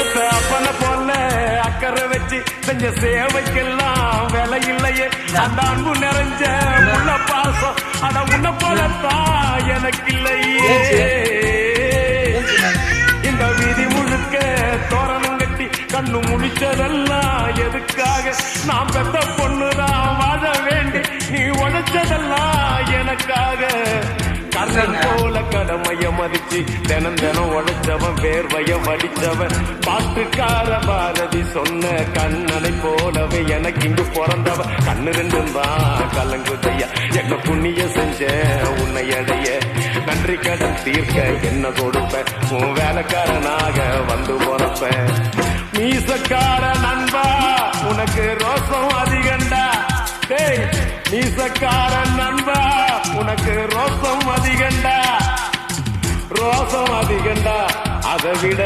பெத்த அப்பனை போல அக்கறை வச்சு செஞ்ச சேவைக்கெல்லாம் விலை இல்லையே. அந்த அன்பு நிறைஞ்ச உள்ள பாசம் அட உன்ன போலத்தான் எனக்கு இல்லையே. இந்த வீதி முழுக்க தோரணம் கட்டி கண்ணு முடிச்சதெல்லாம் எதுக்காக? நான் பெத்த பொண்ணுதான் வாழ வேண்டி நீ உழைச்சதெல்லாம் எனக்காக. கண்ணன் போல கடமைய மதிச்சு தினம் தினம் உழைச்சவன் வேர்வைய வடிச்சவன் பாட்டுக்கார பாரதி சொன்ன கண்ணனை போலவே எனக்கு இங்கு பிறந்தவன். கண்ணு ரெண்டும் தான் கலங்குதையா என்ன புண்ணிய செஞ்ச உன்னை அடைய நன்றி கடன் தீர்க்க என்ன கொடுப்பேன் உன் வேலைக்காரனாக வந்து போறப்பேன். மீசக்கார நண்பா உனக்கு ரோசம் அதிகண்டா. டேய் மீசக்கார நண்பா உனக்கு ரோசம் அதிகண்டா. ரோசம் அதிகண்டா அதை விட